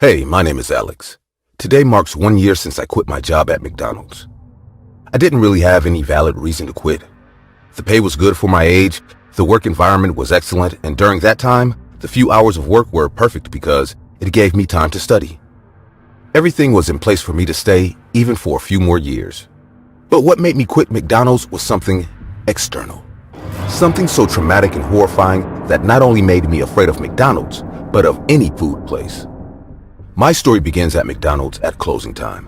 Hey, my name is Alex. Today marks 1 year since I quit my job at McDonald's. I didn't really have any valid reason to quit. The pay was good for my age, the work environment was excellent, and during that time, the few hours of work were perfect because it gave me time to study. Everything was in place for me to stay, even for a few more years. But what made me quit McDonald's was something external. Something so traumatic and horrifying that not only made me afraid of McDonald's, but of any food place. My story begins at McDonald's at closing time.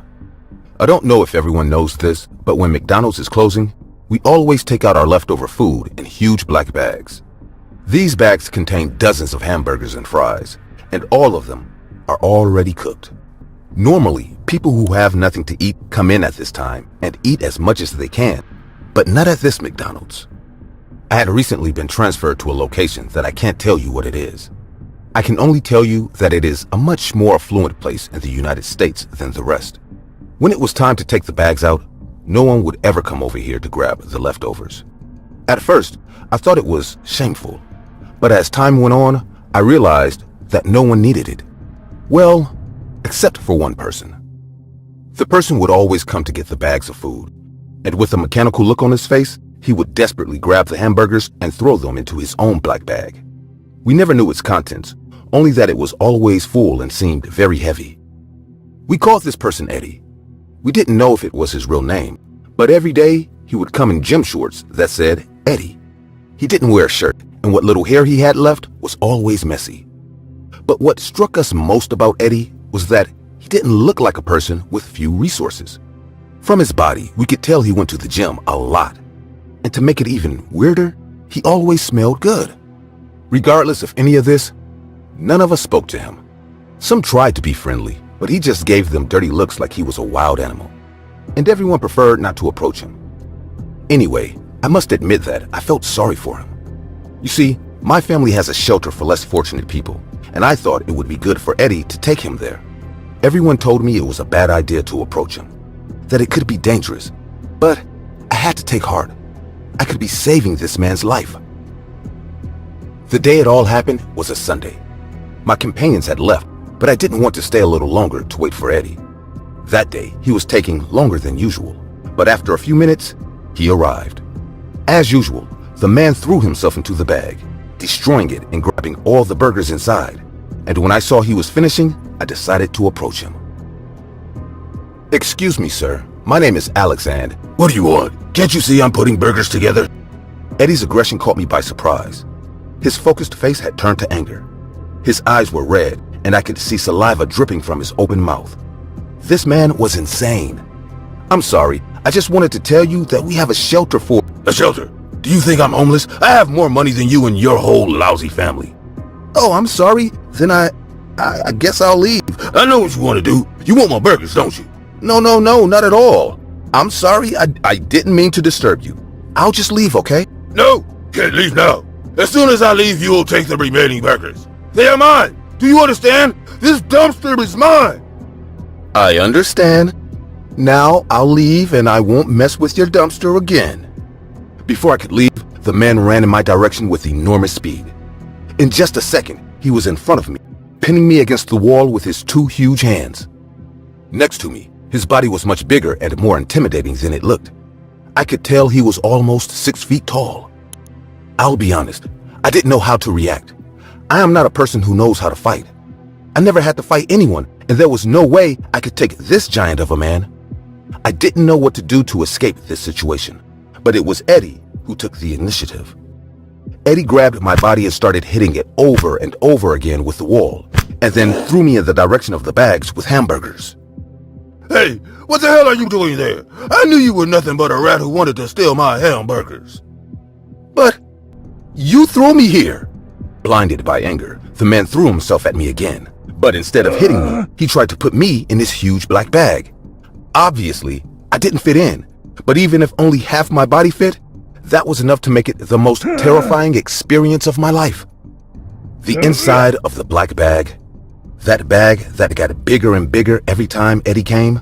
I don't know if everyone knows this, but when McDonald's is closing, we always take out our leftover food in huge black bags. These bags contain dozens of hamburgers and fries, and all of them are already cooked. Normally, people who have nothing to eat come in at this time and eat as much as they can, but not at this McDonald's. I had recently been transferred to a location that I can't tell you what it is. I can only tell you that it is a much more affluent place in the United States than the rest. When it was time to take the bags out, no one would ever come over here to grab the leftovers. At first, I thought it was shameful, but as time went on, I realized that no one needed it. Well, except for one person. The person would always come to get the bags of food, and with a mechanical look on his face, he would desperately grab the hamburgers and throw them into his own black bag. We never knew its contents, only that it was always full and seemed very heavy. We called this person Eddie. We didn't know if it was his real name, but every day he would come in gym shorts that said Eddie. He didn't wear a shirt, and what little hair he had left was always messy. But what struck us most about Eddie was that he didn't look like a person with few resources. From his body, we could tell he went to the gym a lot. And to make it even weirder, he always smelled good. Regardless of any of this, none of us spoke to him. Some tried to be friendly, but he just gave them dirty looks like he was a wild animal. And everyone preferred not to approach him. Anyway, I must admit that I felt sorry for him. You see, my family has a shelter for less fortunate people, and I thought it would be good for Eddie to take him there. Everyone told me it was a bad idea to approach him, that it could be dangerous, but I had to take heart. I could be saving this man's life. The day it all happened was a Sunday. My companions had left, but I didn't want to stay a little longer to wait for Eddie. That day, he was taking longer than usual, but after a few minutes, he arrived. As usual, the man threw himself into the bag, destroying it and grabbing all the burgers inside. And when I saw he was finishing, I decided to approach him. "Excuse me, sir. My name is Alex and..." "What do you want? Can't you see I'm putting burgers together?" Eddie's aggression caught me by surprise. His focused face had turned to anger. His eyes were red, and I could see saliva dripping from his open mouth. This man was insane. "I'm sorry. I just wanted to tell you that we have a shelter for..." "A shelter? Do you think I'm homeless? I have more money than you and your whole lousy family." "Oh, I'm sorry. Then I guess I'll leave." "I know what you want to do. You want my burgers, don't you?" No, not at all. I'm sorry. I didn't mean to disturb you. I'll just leave, okay?" "No, can't leave now. As soon as I leave, you'll take the remaining burgers. They are mine. Do you understand? This dumpster is mine." "I understand. Now I'll leave and I won't mess with your dumpster again." Before I could leave, the man ran in my direction with enormous speed. In just a second, he was in front of me, pinning me against the wall with his two huge hands. Next to me, his body was much bigger and more intimidating than it looked. I could tell he was almost 6 feet tall. I'll be honest, I didn't know how to react. I am not a person who knows how to fight. I never had to fight anyone, and there was no way I could take this giant of a man. I didn't know what to do to escape this situation, but it was Eddie who took the initiative. Eddie grabbed my body and started hitting it over and over again with the wall, and then threw me in the direction of the bags with hamburgers. "Hey, what the hell are you doing there? I knew you were nothing but a rat who wanted to steal my hamburgers." "But you threw me here." Blinded by anger, the man threw himself at me again. But instead of hitting me, he tried to put me in this huge black bag. Obviously, I didn't fit in, but even if only half my body fit, that was enough to make it the most terrifying experience of my life. The inside of the black bag, that bag that got bigger and bigger every time Eddie came,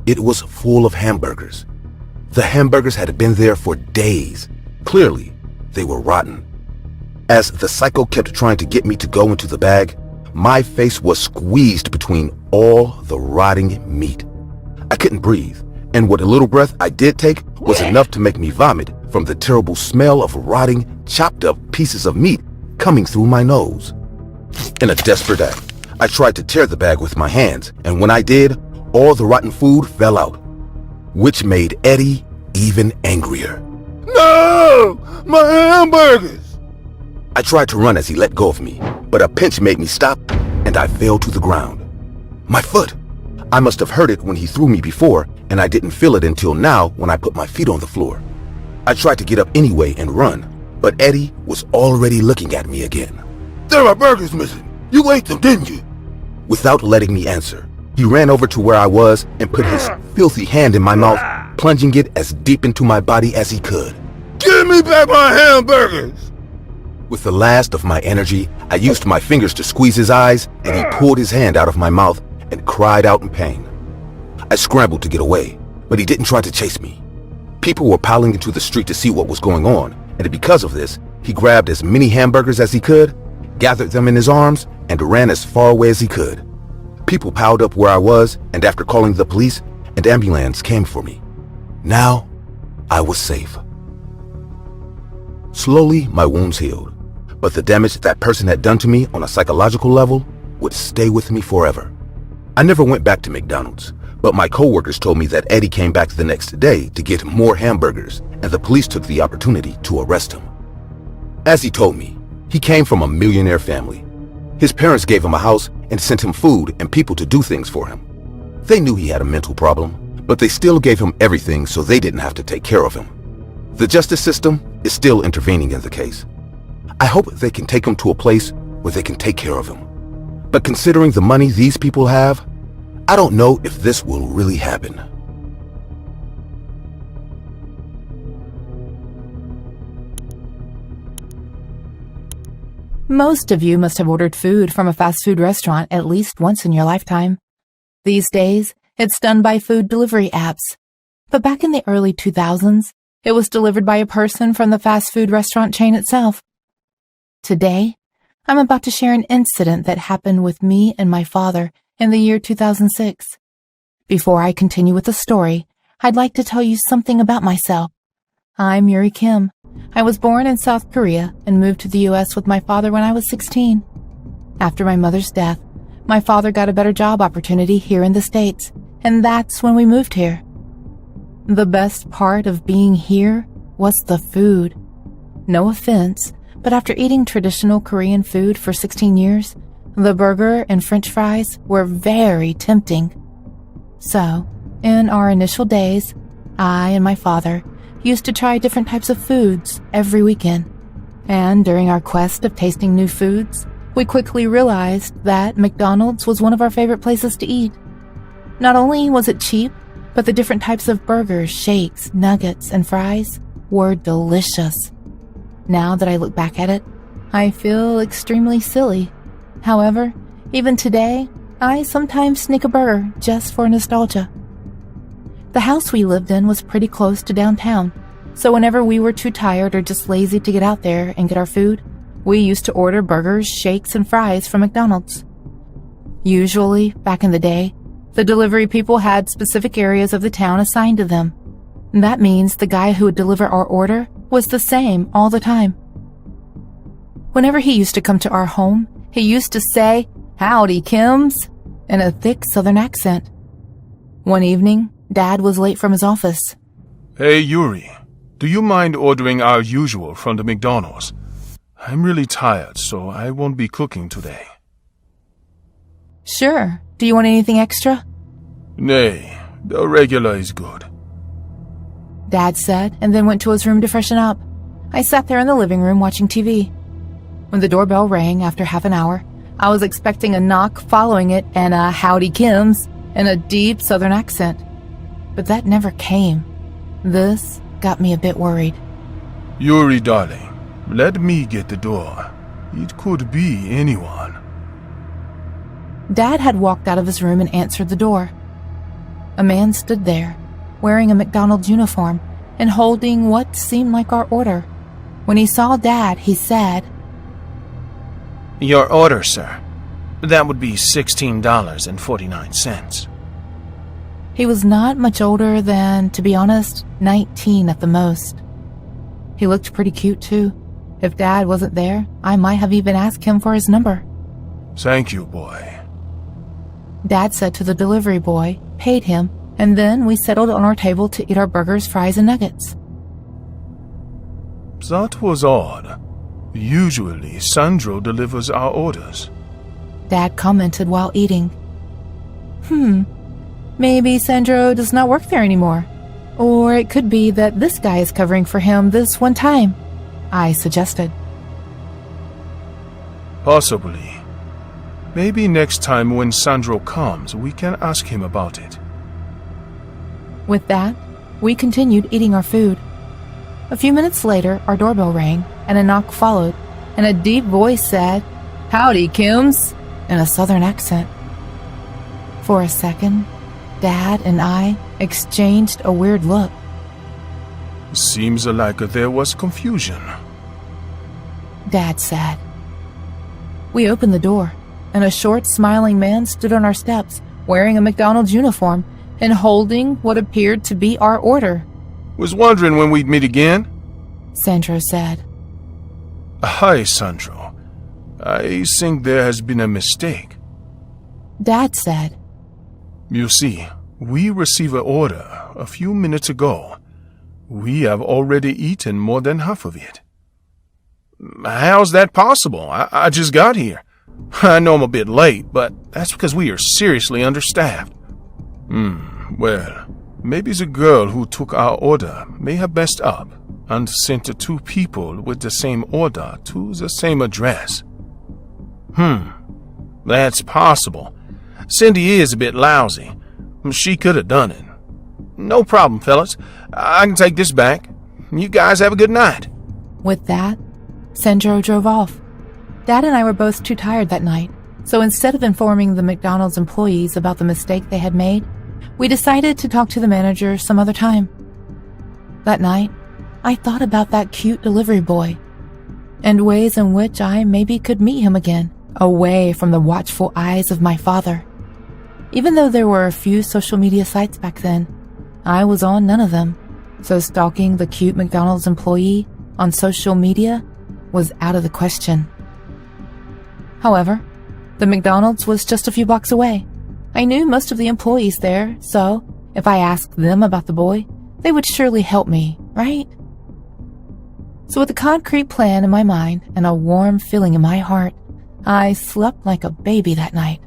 it was full of hamburgers. The hamburgers had been there for days. Clearly, they were rotten. As the psycho kept trying to get me to go into the bag, My face was squeezed between all the rotting meat. I couldn't breathe, and what little breath I did take was enough to make me vomit from the terrible smell of rotting, chopped up pieces of meat coming through my nose. In a desperate act, I tried to tear the bag with my hands, and when I did, all the rotten food fell out, which made Eddie even angrier. No! My hamburgers! I tried to run as he let go of me, but a pinch made me stop, and I fell to the ground. My foot! I must have hurt it when he threw me before, and I didn't feel it until now when I put my feet on the floor. I tried to get up anyway and run, but Eddie was already looking at me again. There are burgers missing. You ate them, didn't you? Without letting me answer, he ran over to where I was and put his filthy hand in my mouth, plunging it as deep into my body as he could. Give me back my hamburgers! With the last of my energy, I used my fingers to squeeze his eyes, and he pulled his hand out of my mouth and cried out in pain. I scrambled to get away, but he didn't try to chase me. People were piling into the street to see what was going on, and because of this, he grabbed as many hamburgers as he could, gathered them in his arms, and ran as far away as he could. People piled up where I was, and after calling the police, an ambulance came for me. Now, I was safe. Slowly, my wounds healed, but the damage that person had done to me on a psychological level would stay with me forever. I never went back to McDonald's, but my coworkers told me that Eddie came back the next day to get more hamburgers, and the police took the opportunity to arrest him. As he told me, he came from a millionaire family. His parents gave him a house and sent him food and people to do things for him. They knew he had a mental problem, but they still gave him everything so they didn't have to take care of him. The justice system is still intervening in the case. I hope they can take him to a place where they can take care of him. But considering the money these people have, I don't know if this will really happen. Most of you must have ordered food from a fast food restaurant at least once in your lifetime. These days, it's done by food delivery apps. But back in the early 2000s, it was delivered by a person from the fast food restaurant chain itself. Today, I'm about to share an incident that happened with me and my father in the year 2006. Before I continue with the story, I'd like to tell you something about myself. I'm Yuri Kim. I was born in South Korea and moved to the U.S. with my father when I was 16. After my mother's death, my father got a better job opportunity here in the States, and that's when we moved here. The best part of being here was the food. No offense, but after eating traditional Korean food for 16 years, the burger and French fries were very tempting. So, in our initial days, I and my father used to try different types of foods every weekend. And during our quest of tasting new foods, we quickly realized that McDonald's was one of our favorite places to eat. Not only was it cheap, but the different types of burgers, shakes, nuggets, and fries were delicious. Now that I look back at it, I feel extremely silly. However, even today, I sometimes sneak a burger just for nostalgia. The house we lived in was pretty close to downtown, so whenever we were too tired or just lazy to get out there and get our food, we used to order burgers, shakes, and fries from McDonald's. Usually, back in the day, the delivery people had specific areas of the town assigned to them. That means the guy who would deliver our order was the same all the time. Whenever he used to come to our home, he used to say, "Howdy, Kims," in a thick southern accent. One evening, Dad was late from his office. Hey, Yuri, do you mind ordering our usual from the McDonald's? I'm really tired, so I won't be cooking today. Sure. Do you want anything extra? Nay, the regular is good. Dad said, and then went to his room to freshen up. I sat there in the living room watching TV. When the doorbell rang after half an hour, I was expecting a knock following it and a "Howdy, Kims" in a deep southern accent. But that never came. This got me a bit worried. Yuri, darling, let me get the door. It could be anyone. Dad had walked out of his room and answered the door. A man stood there, wearing a McDonald's uniform and holding what seemed like our order. When he saw Dad, he said, Your order, sir. That would be $16.49. He was not much older than, to be honest, 19 at the most. He looked pretty cute too. If Dad wasn't there, I might have even asked him for his number. Thank you, boy. Dad said to the delivery boy, paid him, and then we settled on our table to eat our burgers, fries, and nuggets. That was odd. Usually, Sandro delivers our orders. Dad commented while eating. Maybe Sandro does not work there anymore. Or it could be that this guy is covering for him this one time, I suggested. Possibly. Maybe next time when Sandro comes, we can ask him about it. With that, we continued eating our food. A few minutes later, our doorbell rang, and a knock followed, and a deep voice said, "Howdy, Kims," in a southern accent. For a second, Dad and I exchanged a weird look. Seems like there was confusion. Dad said. We opened the door, and a short, smiling man stood on our steps, wearing a McDonald's uniform and holding what appeared to be our order. Was wondering when we'd meet again. Sandro said. Hi, Sandro. I think there has been a mistake. Dad said. You see, we received an order a few minutes ago. We have already eaten more than half of it. How's that possible? I just got here. I know I'm a bit late, but that's because we are seriously understaffed. Well, maybe the girl who took our order may have messed up and sent the two people with the same order to the same address. That's possible. Cindy is a bit lousy. She could have done it. No problem, fellas. I can take this back. You guys have a good night. With that, Sandro drove off. Dad and I were both too tired that night, so instead of informing the McDonald's employees about the mistake they had made, we decided to talk to the manager some other time. That night, I thought about that cute delivery boy and ways in which I maybe could meet him again, away from the watchful eyes of my father. Even though there were a few social media sites back then, I was on none of them, so stalking the cute McDonald's employee on social media was out of the question. However, the McDonald's was just a few blocks away. I knew most of the employees there, so if I asked them about the boy, they would surely help me, right? So with a concrete plan in my mind and a warm feeling in my heart, I slept like a baby that night.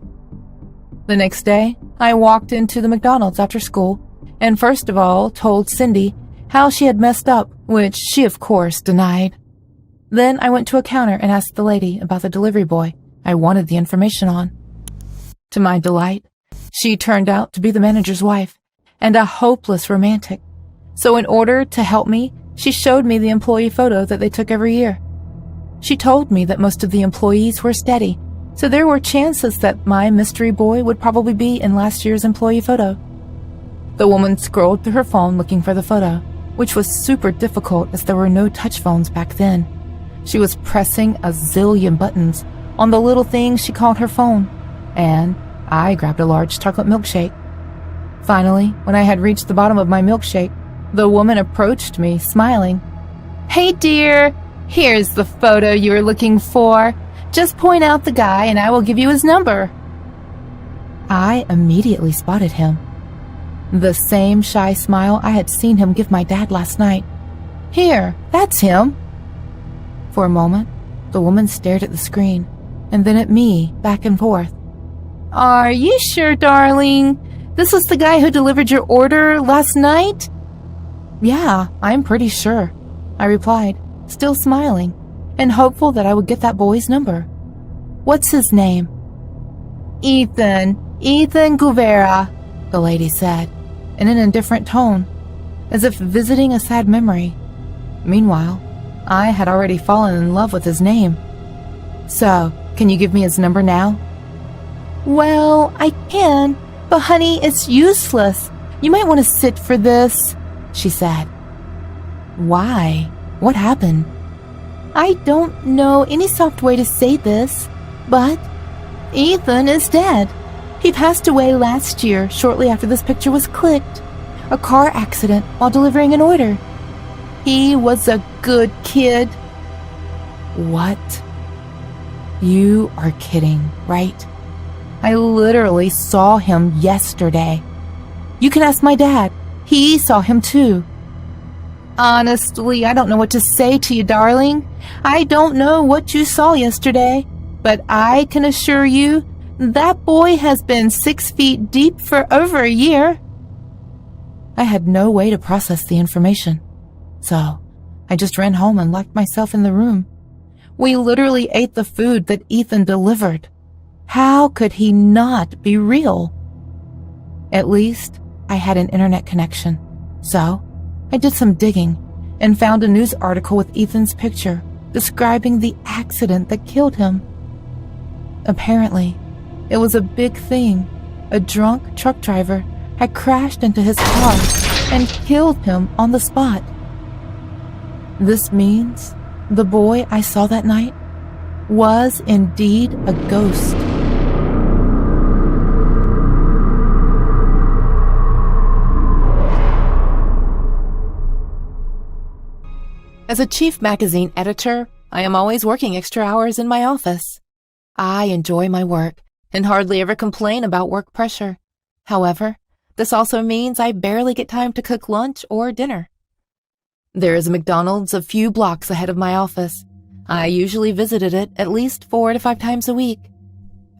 The next day, I walked into the McDonald's after school and first of all told Cindy how she had messed up, which she of course denied. Then I went to a counter and asked the lady about the delivery boy I wanted the information on. To my delight, she turned out to be the manager's wife and a hopeless romantic. So in order to help me, she showed me the employee photo that they took every year. She told me that most of the employees were steady, so there were chances that my mystery boy would probably be in last year's employee photo. The woman scrolled through her phone looking for the photo, which was super difficult as there were no touch phones back then. She was pressing a zillion buttons on the little thing she called her phone, and I grabbed a large chocolate milkshake. Finally, when I had reached the bottom of my milkshake, the woman approached me, smiling. "Hey dear, here's the photo you were looking for. Just point out the guy and I will give you his number." I immediately spotted him. The same shy smile I had seen him give my dad last night. "Here, that's him." For a moment, the woman stared at the screen, and then at me, back and forth. "Are you sure, darling? This was the guy who delivered your order last night?" "Yeah, I'm pretty sure," I replied, still smiling, and hopeful that I would get that boy's number. "What's his name?" Ethan Guvera," the lady said, and in a different tone, as if visiting a sad memory. Meanwhile, I had already fallen in love with his name. "So, can you give me his number now?" "Well, I can, but honey, it's useless. You might want to sit for this," she said. "Why? What happened?" "I don't know any soft way to say this, but Ethan is dead. He passed away last year, shortly after this picture was clicked. A car accident while delivering an order. He was a good kid. What? You are kidding, right? I literally saw him yesterday. You can ask my dad. He saw him too. Honestly, I don't know what to say to you, darling. I don't know what you saw yesterday, but I can assure you that boy has been 6 feet deep for over a year. I had no way to process the information, so I just ran home and locked myself in the room. We literally ate the food that Ethan delivered. How could he not be real? At least I had an internet connection, so I did some digging and found a news article with Ethan's picture describing the accident that killed him. Apparently, it was a big thing. A drunk truck driver had crashed into his car and killed him on the spot. This means the boy I saw that night was indeed a ghost. As a chief magazine editor, I am always working extra hours in my office. I enjoy my work and hardly ever complain about work pressure. However, this also means I barely get time to cook lunch or dinner. There is a McDonald's a few blocks ahead of my office. I usually visited it at least 4 to 5 times a week.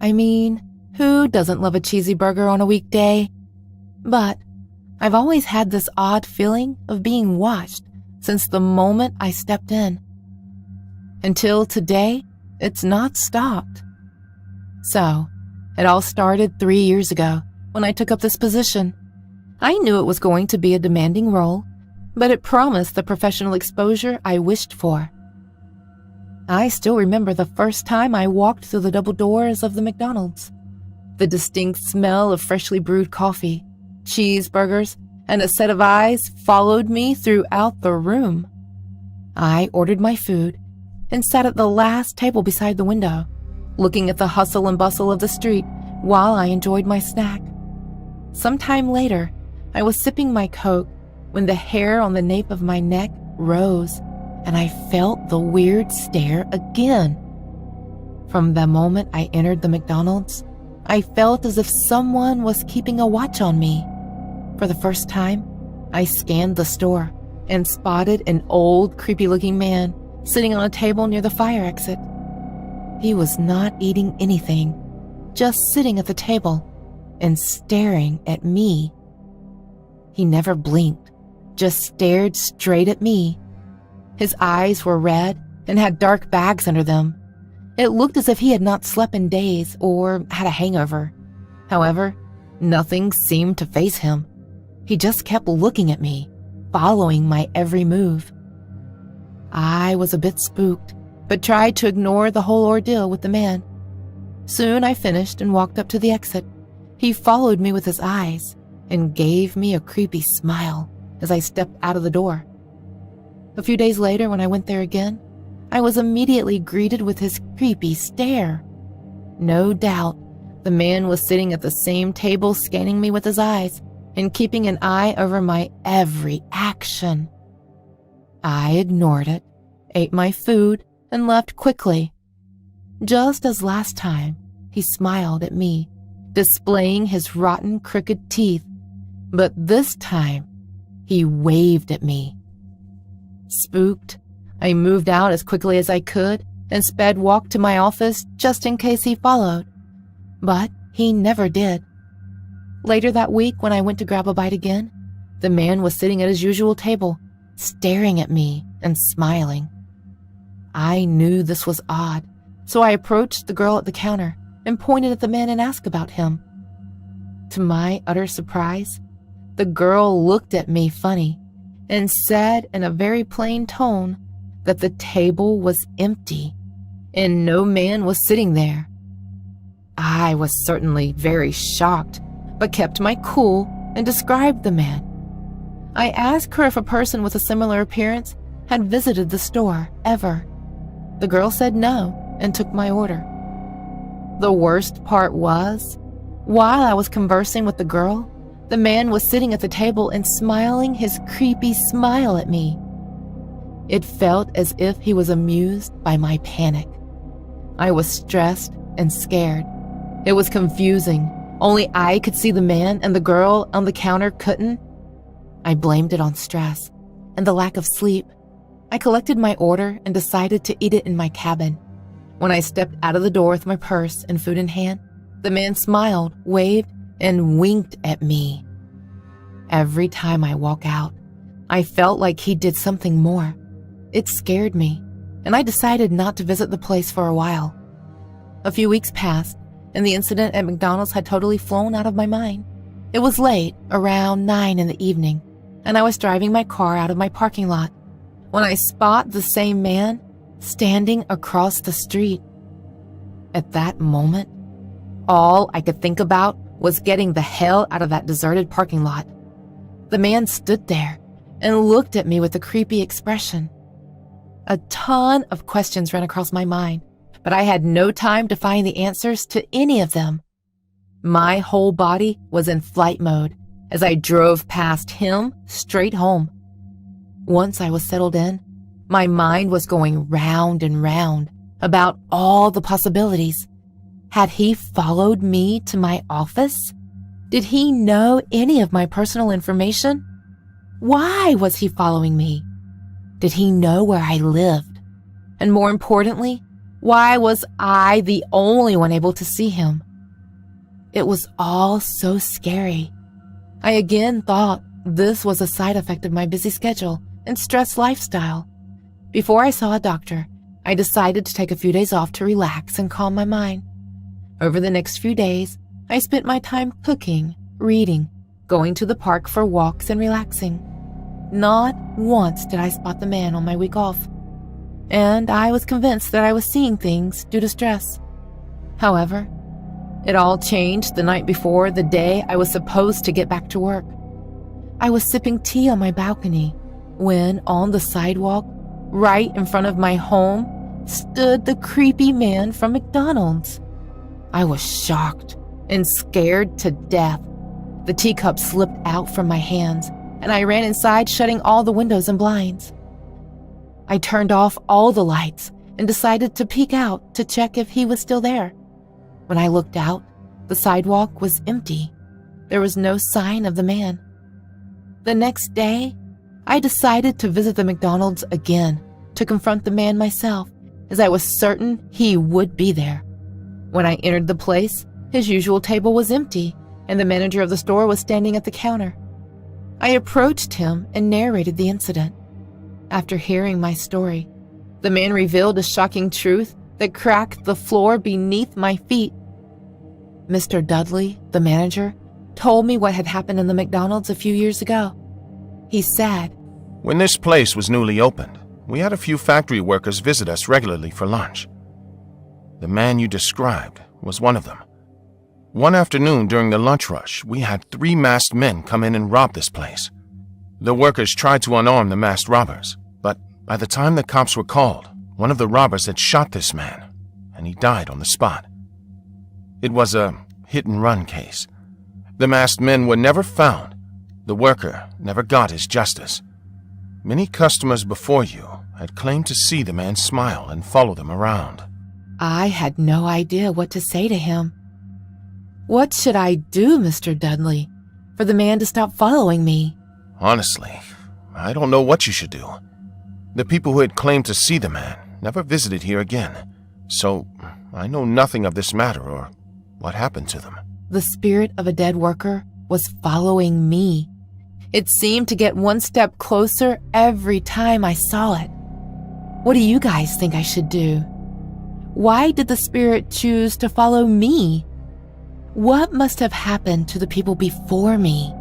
I mean, who doesn't love a cheesy burger on a weekday? But I've always had this odd feeling of being watched since the moment I stepped in. Until today, it's not stopped. So, it all started 3 years ago when I took up this position. I knew it was going to be a demanding role, but it promised the professional exposure I wished for. I still remember the first time I walked through the double doors of the McDonald's. The distinct smell of freshly brewed coffee, cheeseburgers, and a set of eyes followed me throughout the room. I ordered my food and sat at the last table beside the window, looking at the hustle and bustle of the street while I enjoyed my snack. Sometime later, I was sipping my Coke when the hair on the nape of my neck rose, and I felt the weird stare again. From the moment I entered the McDonald's, I felt as if someone was keeping a watch on me. For the first time, I scanned the store and spotted an old, creepy-looking man sitting on a table near the fire exit. He was not eating anything, just sitting at the table and staring at me. He never blinked, just stared straight at me. His eyes were red and had dark bags under them. It looked as if he had not slept in days or had a hangover. However, nothing seemed to faze him. He just kept looking at me, following my every move. I was a bit spooked, but tried to ignore the whole ordeal with the man. Soon I finished and walked up to the exit. He followed me with his eyes and gave me a creepy smile as I stepped out of the door. A few days later, when I went there again, I was immediately greeted with his creepy stare. No doubt, the man was sitting at the same table scanning me with his eyes and keeping an eye over my every action. I ignored it, ate my food, and left quickly. Just as last time, he smiled at me, displaying his rotten, crooked teeth, but this time, he waved at me. Spooked, I moved out as quickly as I could and sped walk to my office just in case he followed. But he never did. Later that week, when I went to grab a bite again, the man was sitting at his usual table, staring at me and smiling. I knew this was odd, so I approached the girl at the counter and pointed at the man and asked about him. To my utter surprise, the girl looked at me funny and said in a very plain tone that the table was empty and no man was sitting there. I was certainly very shocked, but kept my cool and described the man. I asked her if a person with a similar appearance had visited the store ever. The girl said no and took my order. The worst part was, while I was conversing with the girl, the man was sitting at the table and smiling his creepy smile at me. It felt as if he was amused by my panic. I was stressed and scared. It was confusing. Only I could see the man and the girl on the counter couldn't. I blamed it on stress and the lack of sleep. I collected my order and decided to eat it in my cabin. When I stepped out of the door with my purse and food in hand, the man smiled, waved, and winked at me. Every time I walk out, I felt like he did something more. It scared me, and I decided not to visit the place for a while. A few weeks passed, and the incident at McDonald's had totally flown out of my mind. It was late, around 9 in the evening, and I was driving my car out of my parking lot when I spot the same man standing across the street. At that moment, all I could think about was getting the hell out of that deserted parking lot. The man stood there and looked at me with a creepy expression. A ton of questions ran across my mind, but I had no time to find the answers to any of them. My whole body was in flight mode as I drove past him straight home. Once I was settled in, my mind was going round and round about all the possibilities. Had he followed me to my office? Did he know any of my personal information? Why was he following me? Did he know where I lived? And more importantly, why was I the only one able to see him? It was all so scary. I again thought this was a side effect of my busy schedule and stressed lifestyle. Before I saw a doctor, I decided to take a few days off to relax and calm my mind. Over the next few days, I spent my time cooking, reading, going to the park for walks and relaxing. Not once did I spot the man on my week off, and I was convinced that I was seeing things due to stress. However, it all changed the night before the day I was supposed to get back to work. I was sipping tea on my balcony when, on the sidewalk, right in front of my home, stood the creepy man from McDonald's. I was shocked and scared to death. The teacup slipped out from my hands, and I ran inside, shutting all the windows and blinds. I turned off all the lights and decided to peek out to check if he was still there. When I looked out, the sidewalk was empty. There was no sign of the man. The next day, I decided to visit the McDonald's again to confront the man myself, as I was certain he would be there. When I entered the place, his usual table was empty, and the manager of the store was standing at the counter. I approached him and narrated the incident. After hearing my story, the man revealed a shocking truth that cracked the floor beneath my feet. Mr. Dudley, the manager, told me what had happened in the McDonald's a few years ago. He said, "When this place was newly opened, we had a few factory workers visit us regularly for lunch. The man you described was one of them. One afternoon during the lunch rush, we had 3 masked men come in and rob this place. The workers tried to unarm the masked robbers, but by the time the cops were called, one of the robbers had shot this man, and he died on the spot. It was a hit-and-run case. The masked men were never found. The worker never got his justice. Many customers before you had claimed to see the man smile and follow them around." I had no idea what to say to him. What should I do, Mr. Dudley, for the man to stop following me? "Honestly, I don't know what you should do. The people who had claimed to see the man never visited here again, so I know nothing of this matter or what happened to them." The spirit of a dead worker was following me. It seemed to get one step closer every time I saw it. What do you guys think I should do? Why did the spirit choose to follow me? What must have happened to the people before me?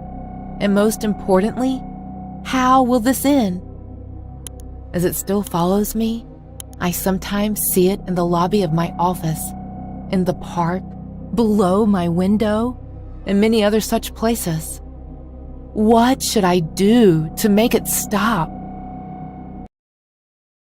And most importantly, how will this end? As it still follows me, I sometimes see it in the lobby of my office, in the park, below my window, and many other such places. What should I do to make it stop?